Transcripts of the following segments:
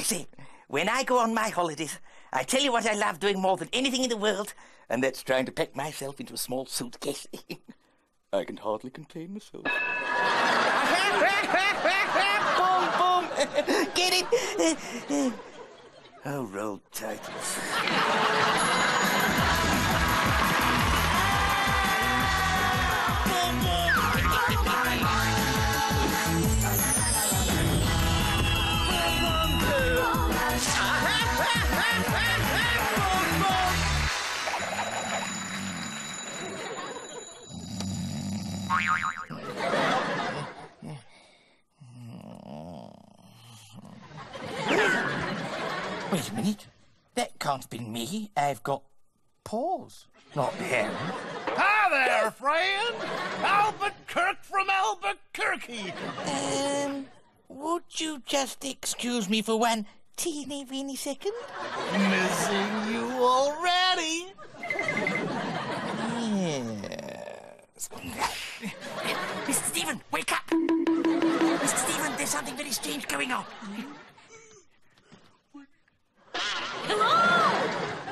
I say, when I go on my holidays, I tell you what I love doing more than anything in the world, and that's trying to pack myself into a small suitcase. I can hardly contain myself. Boom, boom. Get it? Oh, roll titles. Wait a minute. That can't be me. I've got paws, not him. Hi there, friend. Albert Kirk from Albuquerque. Would you just excuse me for one teeny weeny second? Missing you already. Yes. Mr. Stephen, wake up! Mr. Stephen, there's something very strange going on. Hello!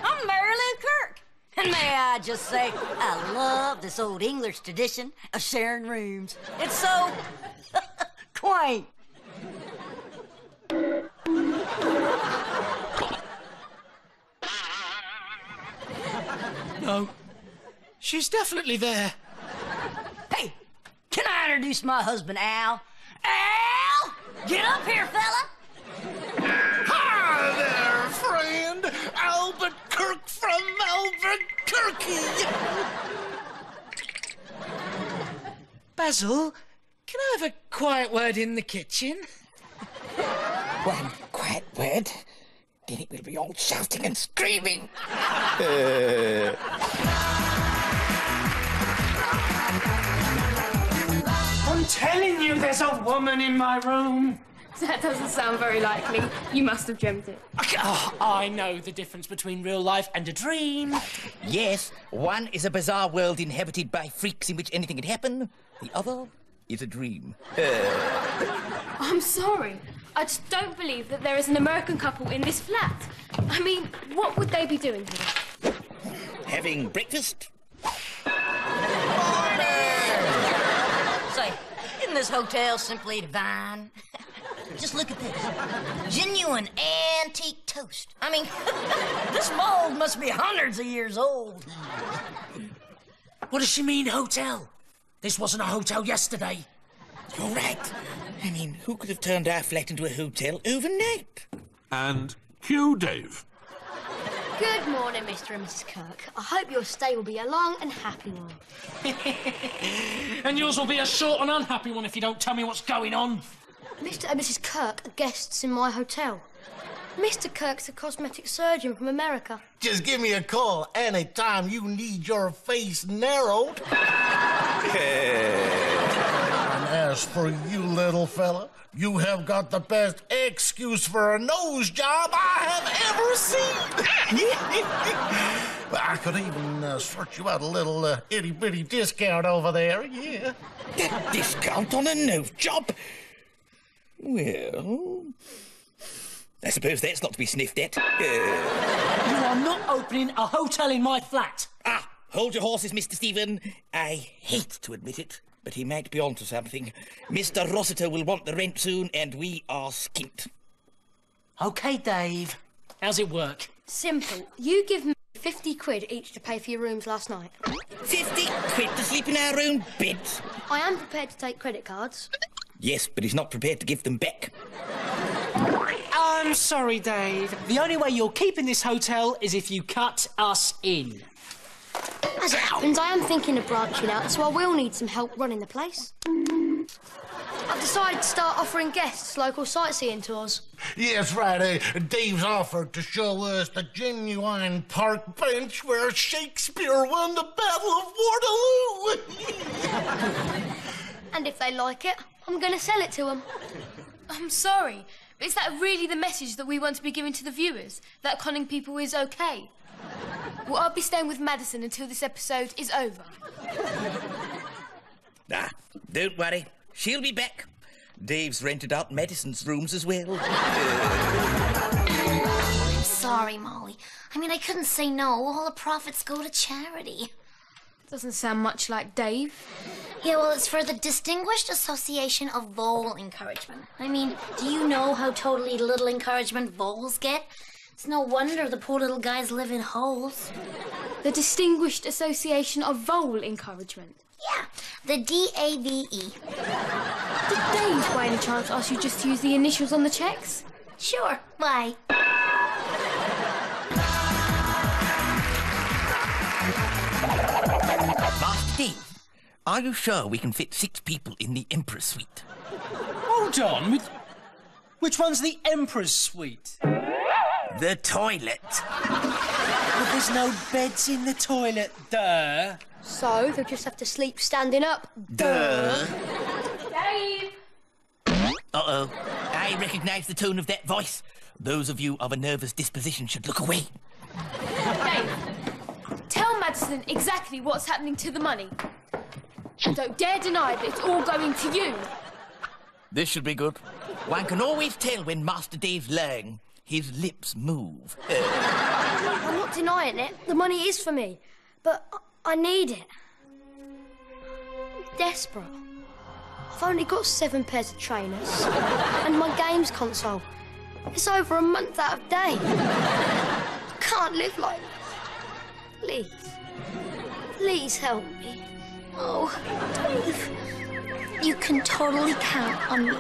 I'm Marilyn Kirk. And may I just say, I love this old English tradition of sharing rooms. It's so quaint. No, she's definitely there. Hey, can I introduce my husband, Al? Al! Get up here, fella! Hi there, friend. Albert Kirk from Albuquerque. Basil, can I have a quiet word in the kitchen? One quiet word, then it will be all shouting and screaming. I'm telling you, there's a woman in my room. That doesn't sound very likely. You must have dreamt it. Oh, I know the difference between real life and a dream. Yes, one is a bizarre world inhabited by freaks in which anything can happen. The other is a dream. I'm sorry. I just don't believe that there is an American couple in this flat. I mean, what would they be doing here? Having breakfast? Say, isn't this hotel simply divine? Just look at this. Genuine antique toast. I mean, this mold must be hundreds of years old. What does she mean, hotel? This wasn't a hotel yesterday. You're right. I mean, who could have turned our flat into a hotel overnight? And cue Dave. Good morning, Mr. and Mrs. Kirk. I hope your stay will be a long and happy one. And yours will be a short and unhappy one if you don't tell me what's going on. Mr. and Mrs. Kirk are guests in my hotel. Mr. Kirk's a cosmetic surgeon from America. Just give me a call anytime you need your face narrowed. And as for you, little fella, you have got the best excuse for a nose job I have ever seen. I could even sort you out a little itty-bitty discount over there, yeah. A discount on a nose job? Well, I suppose that's not to be sniffed at. You are not opening a hotel in my flat. Ah, hold your horses, Mr. Stephen. I hate to admit it, but he might be onto something. Mr. Rossiter will want the rent soon, and we are skint. OK, Dave. How's it work? Simple. You give me 50 quid each to pay for your rooms last night. 50 quid to sleep in our own beds? I am prepared to take credit cards. Yes, but he's not prepared to give them back. I'm sorry, Dave. The only way you're keeping this hotel is if you cut us in. As it happens, I am thinking of branching out, so I will need some help running the place. I've decided to start offering guests local sightseeing tours. Yes, right. Dave's offered to show us the genuine park bench where Shakespeare won the Battle of Waterloo. And if they like it, I'm going to sell it to them. I'm sorry, but is that really the message that we want to be giving to the viewers? That conning people is okay? Well, I'll be staying with Madison until this episode is over. Ah, don't worry. She'll be back. Dave's rented out Madison's rooms as well. sorry, Molly. I mean, I couldn't say no. All the profits go to charity. Doesn't sound much like Dave. Yeah, well, it's for the Distinguished Association of Vole Encouragement. I mean, do you know how totally little encouragement voles get? It's no wonder the poor little guys live in holes. The Distinguished Association of Vole Encouragement. Yeah, the DAVE. Did Dave, by any chance, ask you just to use the initials on the cheques? Sure, why? Master Dave, are you sure we can fit 6 people in the Emperor's suite? Hold on. Which one's the Emperor's suite? The toilet. But there's no beds in the toilet, duh. So they'll just have to sleep standing up. Duh. Dave! Uh-oh. I recognise the tone of that voice. Those of you of a nervous disposition should look away. Dave, tell Madison exactly what's happening to the money. Don't dare deny that it's all going to you. This should be good. One can always tell when Master Dave's lying. His lips move. I'm not denying it. The money is for me. But I need it. I'm desperate. I've only got 7 pairs of trainers. And my games console. It's over a month out of date. I can't live like this. Please. Please help me. Oh, Dave, you can totally count on me.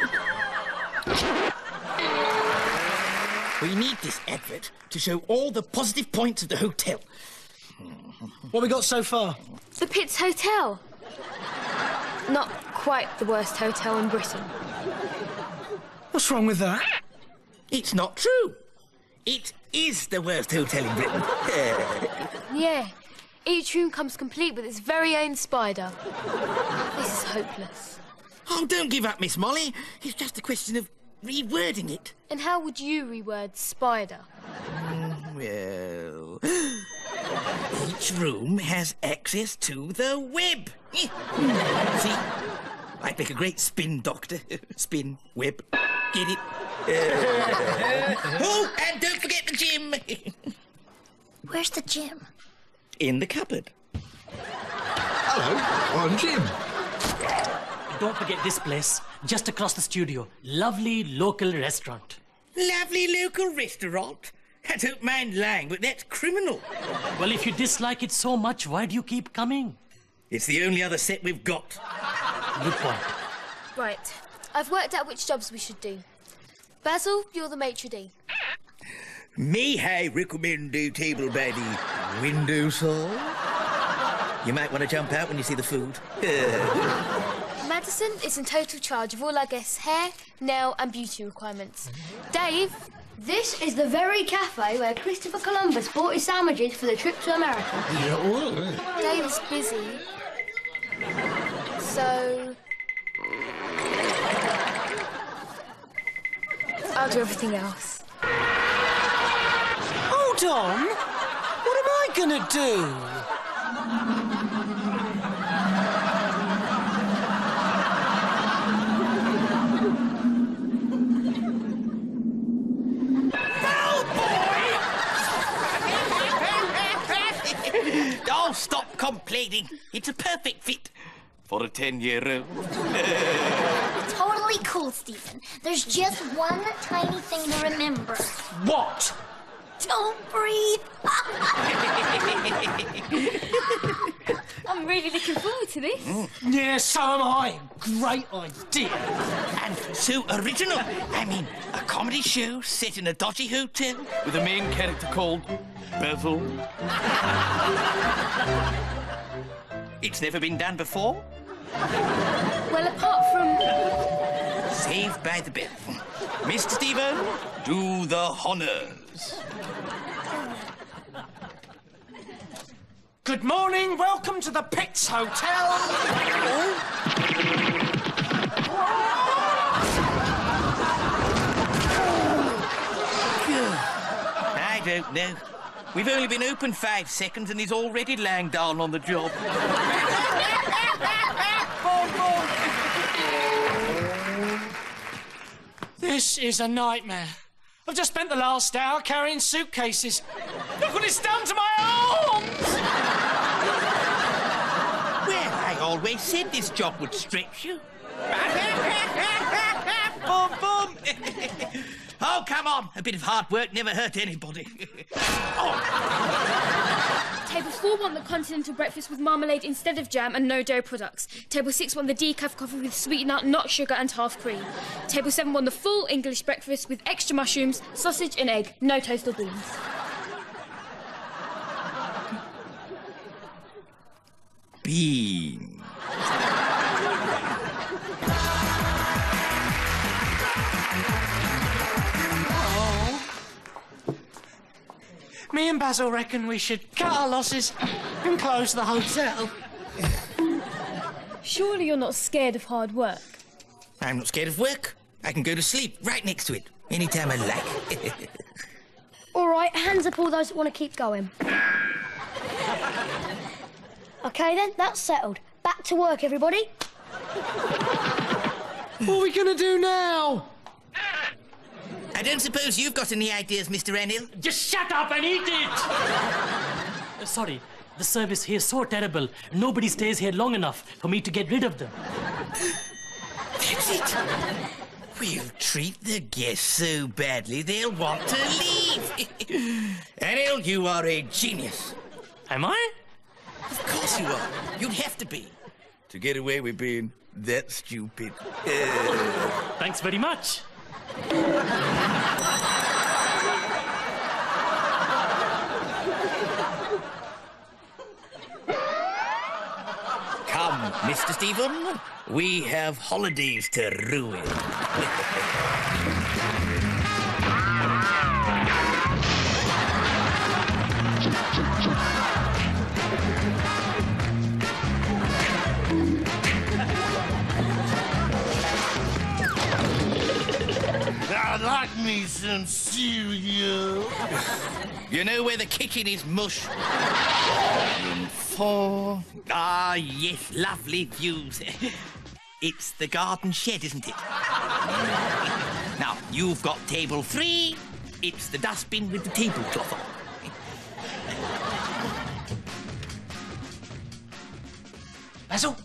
We need this advert to show all the positive points of the hotel. What we got so far? The Pitz Hotel. Not quite the worst hotel in Britain. What's wrong with that? It's not true. It is the worst hotel in Britain. Yeah. Each room comes complete with its very own spider. This is hopeless. Oh, don't give up, Miss Molly. It's just a question of rewording it. And how would you reword spider? Well, each room has access to the web. See, I'd make a great spin doctor. Spin, web, get it? Oh, and don't forget the gym. Where's the gym? In the cupboard. Hello, I'm Jim. Don't forget this place, just across the studio. Lovely local restaurant. Lovely local restaurant. I don't mind lying, but that's criminal. Well, if you dislike it so much, why do you keep coming? It's the only other set we've got. Good point. Right. I've worked out which jobs we should do. Basil, you're the maitre d'. May I recommend a table by the windowsill? You might want to jump out when you see the food. Madison is in total charge of all our guests' hair, nail and beauty requirements. Dave, This is the very cafe where Christopher Columbus bought his sandwiches for the trip to America. Yeah, well, Dave is busy. So I'll do everything else. Hold on! What am I gonna do? Oh, stop complaining. It's a perfect fit for a 10-year-old. Totally cool, Stephen. There's just one tiny thing to remember. What? Don't breathe. I'm really looking forward to this. Yeah, so am I. Great idea. And so original. I mean, a comedy show set in a dodgy hotel with a main character called Basil. It's never been done before. Well, apart from... Saved by the Bell. Mr. Stephen, do the honours. Good morning, welcome to the Pitz Hotel. I don't know. We've only been open 5 seconds and he's already lying down on the job. This is a nightmare. I've just spent the last hour carrying suitcases. Look what it's done to my arms! Well, I always said this job would stretch you. Boom, boom. Oh, come on. A bit of hard work never hurt anybody. Table 4 want the continental breakfast with marmalade instead of jam and no dairy products. Table 6 want the decaf coffee with sweet nut, not sugar and half cream. Table 7 want the full English breakfast with extra mushrooms, sausage and egg, no toast or beans. Bean. Me and Basil reckon we should cut our losses and close the hotel. Surely you're not scared of hard work? I'm not scared of work. I can go to sleep right next to it, anytime I like. All right, hands up all those that want to keep going. OK then, that's settled. Back to work, everybody. What are we going to do now? I don't suppose you've got any ideas, Mr. Enil? Just shut up and eat it! Sorry, the service here is so terrible. Nobody stays here long enough for me to get rid of them. That's it. We'll treat the guests so badly they'll want to leave. Enil, you are a genius. Am I? Of course you are. You'd have to be. To get away with being that stupid. Thanks very much. Come, Mr. Stephen. We have holidays to ruin. I'd like me some cereal. You know where the kitchen is, mush? Room 4. Ah, yes, lovely views. It's the garden shed, isn't it? Now, you've got table 3. It's the dustbin with the tablecloth on. Basil?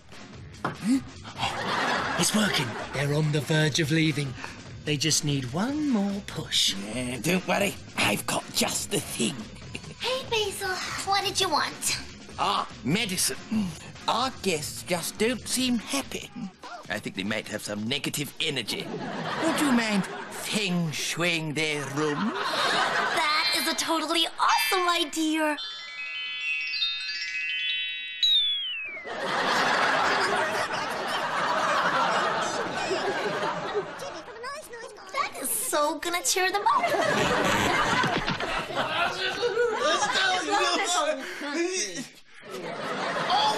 It's working. They're on the verge of leaving. They just need one more push. Yeah, don't worry. I've got just the thing. Hey, Basil, what did you want? Medicine. Our guests just don't seem happy. I think they might have some negative energy. Would you mind feng shuiing their room? That is a totally awesome idea. That is so gonna cheer them up. Oh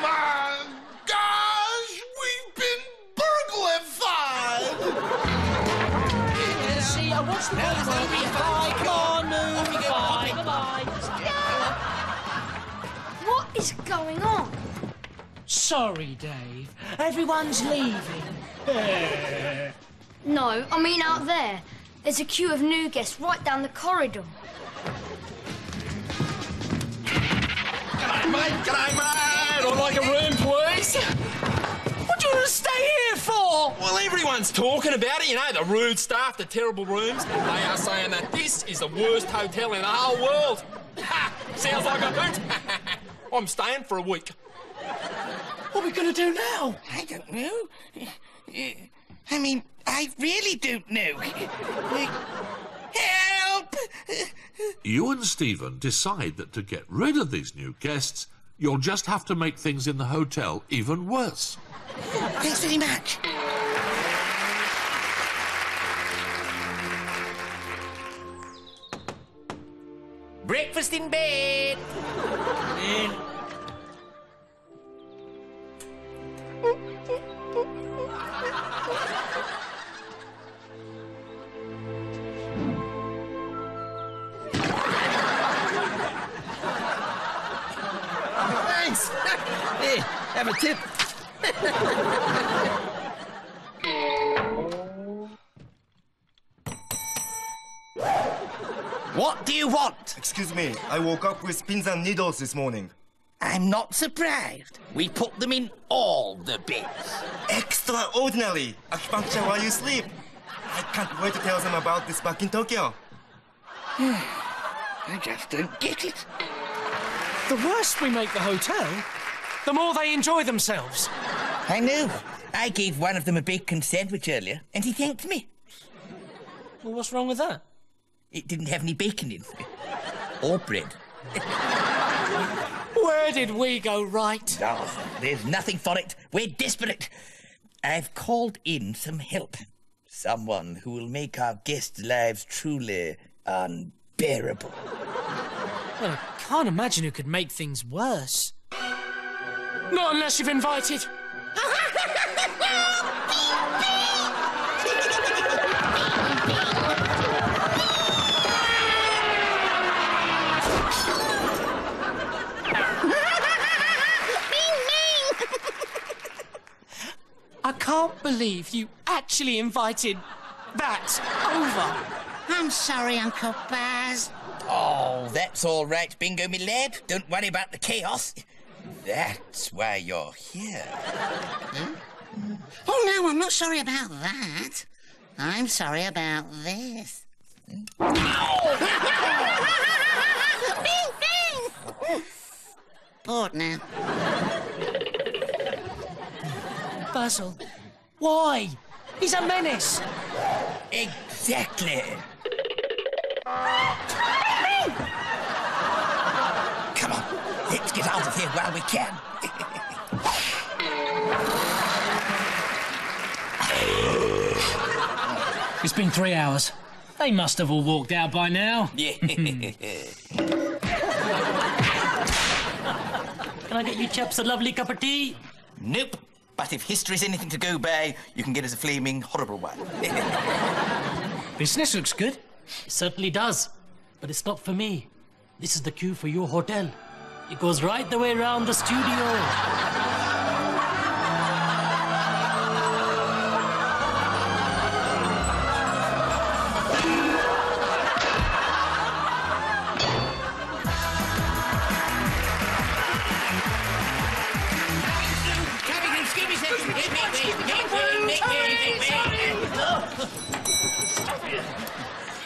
my gosh, we've been burglarified! See, I watched the bye, come on, move, bye. What is going on? Sorry, Dave. Everyone's leaving. No, I mean out there. There's a queue of new guests right down the corridor. G'day, mate. I'd like a room, please. What do you want to stay here for? Well, everyone's talking about it, you know, the rude staff, the terrible rooms. They are saying that this is the worst hotel in the whole world. Ha! Sounds like a hoot. I'm staying for a week. What are we going to do now? I don't know. I mean, I really don't know. Help! You and Stephen decide that to get rid of these new guests, you'll just have to make things in the hotel even worse. Thanks very much. Breakfast in bed. Thanks. Here, have a tip. What do you want? Excuse me, I woke up with pins and needles this morning. I'm not surprised. We put them in all the beds. Extraordinary! Acupuncture while you sleep. I can't wait to tell them about this back in Tokyo. I just don't get it. The worse we make the hotel, the more they enjoy themselves. I know. I gave one of them a bacon sandwich earlier, and he thanked me. Well, what's wrong with that? It didn't have any bacon in. Or bread. Where did we go right? Oh, there's nothing for it. We're desperate. I've called in some help. Someone who will make our guests' lives truly unbearable. Well, I can't imagine who could make things worse. Not unless you've invited... I can't believe you actually invited that over. I'm sorry, Uncle Baz. Oh, that's all right, Bingo, me lad. Don't worry about the chaos. That's why you're here. Oh, no, I'm not sorry about that. I'm sorry about this. Bing, bing! Bored now. Basil, why? He's a menace. Exactly. Come on, let's get out of here while we can. It's been 3 hours. They must have all walked out by now. Yeah. Can I get you chaps a lovely cup of tea? Nope. But if history's anything to go by, you can get us a flaming horrible one. Business looks good. It certainly does. But it's not for me. This is the queue for your hotel. It goes right the way around the studio.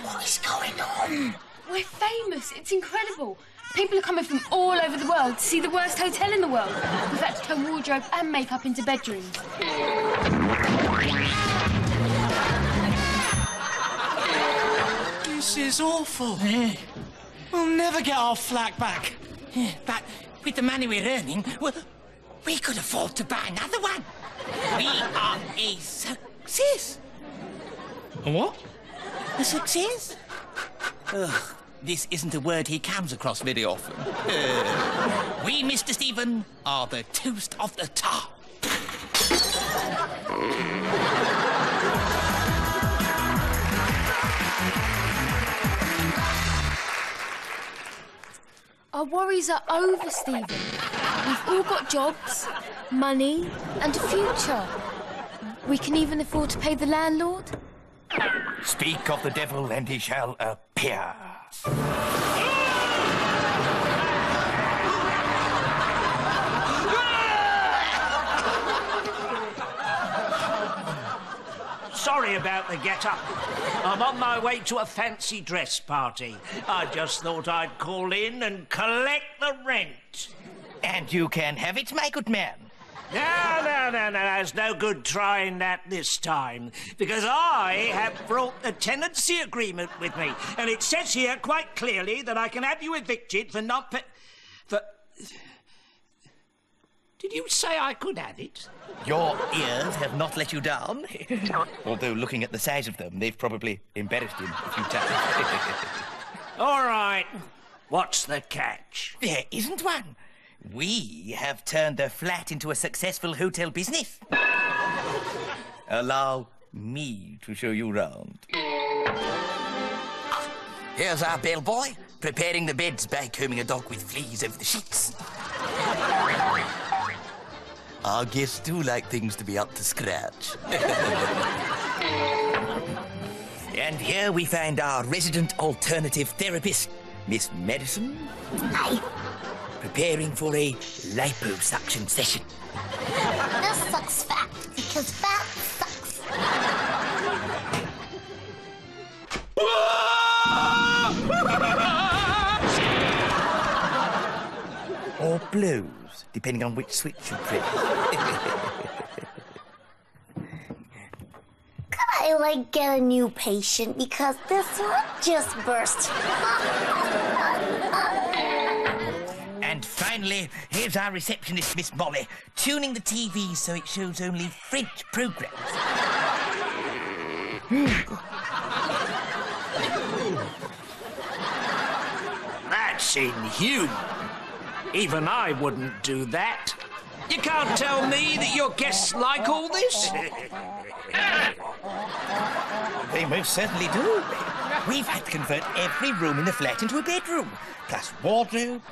What is going on? We're famous. It's incredible. People are coming from all over the world to see the worst hotel in the world. We've had to turn wardrobe and makeup into bedrooms. This is awful. We'll never get our flat back. But with the money we're earning, well, we could afford to buy another one. We are a success. A what? A success? Ugh, this isn't a word he comes across very often. We, Mr. Stephen, are the toast of the top. Our worries are over, Stephen. We've all got jobs, money, and a future. We can even afford to pay the landlord. Speak of the devil and he shall appear. Sorry about the get-up. I'm on my way to a fancy dress party. I just thought I'd call in and collect the rent. And you can have it, my good man. No, there's no good trying that this time, because I have brought the tenancy agreement with me, and it says here quite clearly that I can have you evicted for not for... Did you say I could have it? Your ears have not let you down. Although, looking at the size of them, they've probably embarrassed him a few times. All right. What's the catch? There isn't one. We have turned the flat into a successful hotel business. Allow me to show you round. Here's our bellboy, preparing the beds by combing a dog with fleas over the sheets. Our guests do like things to be up to scratch. And here we find our resident alternative therapist, Miss Madison. Hi. Preparing for a liposuction session. This sucks fat, because fat sucks. Or blows, depending on which switch you press. Could I, get a new patient? Because this one just burst. And finally, here's our receptionist, Miss Molly, tuning the TV so it shows only French programs. That's inhuman. Even I wouldn't do that. You can't tell me that your guests like all this? They most certainly do. We've had to convert every room in the flat into a bedroom, plus wardrobe,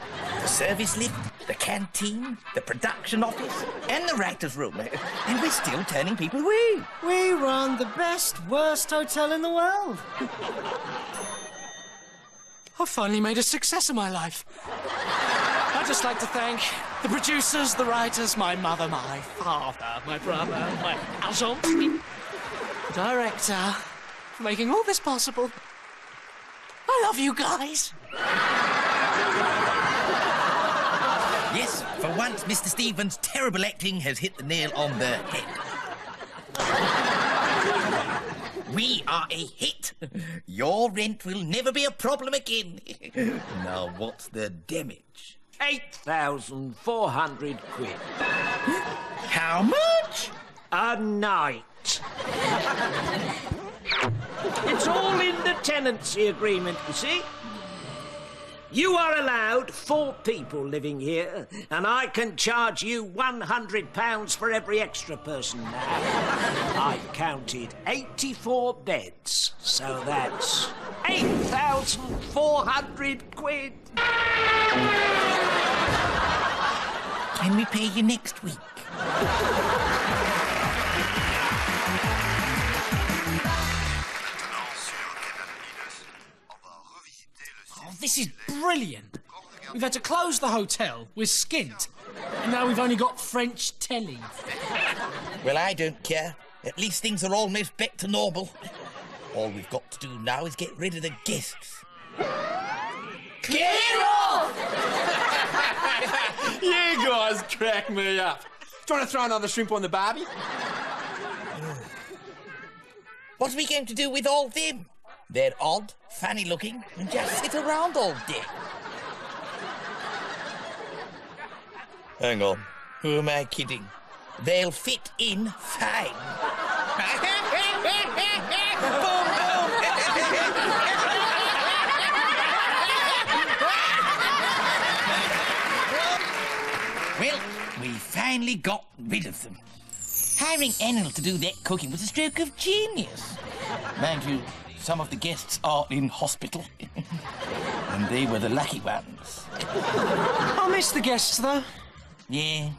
the service lift, the canteen, the production office, and the writer's room. And we're still turning people away. We run the best, worst hotel in the world. I've finally made a success of my life. I'd just like to thank the producers, the writers, my mother, my father, my brother, my agent, the director, for making all this possible. I love you guys. Yes, for once, Mr. Stevens' terrible acting has hit the nail on the head. We are a hit. Your rent will never be a problem again. Now, what's the damage? 8,400 quid. How much? A night. It's all in the tenancy agreement, you see. You are allowed 4 people living here, and I can charge you £100 for every extra person now. I've counted 84 beds, so that's 8,400 quid. Can we pay you next week? This is brilliant. We've had to close the hotel. We're skint. And now we've only got French telly. Well, I don't care. At least things are almost back to normal. All we've got to do now is get rid of the guests. Clear off! You guys crack me up. Do you want to throw another shrimp on the barbie? What are we going to do with all them? They're odd, funny looking, and just sit around all day. Hang on, who am I kidding? They'll fit in fine. Boom, boom. Well, we finally got rid of them. Hiring Enel to do that cooking was a stroke of genius. Mind you, some of the guests are in hospital. And they were the lucky ones. I miss the guests, though. Yeah.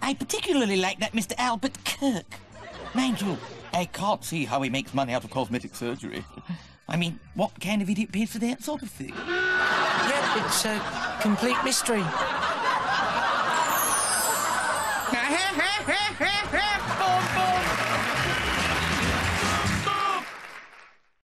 I particularly like that Mr. Albert Kirk. Mind you, I can't see how he makes money out of cosmetic surgery. I mean, what kind of idiot pays for that sort of thing? Yeah, it's a complete mystery. Boom, boom.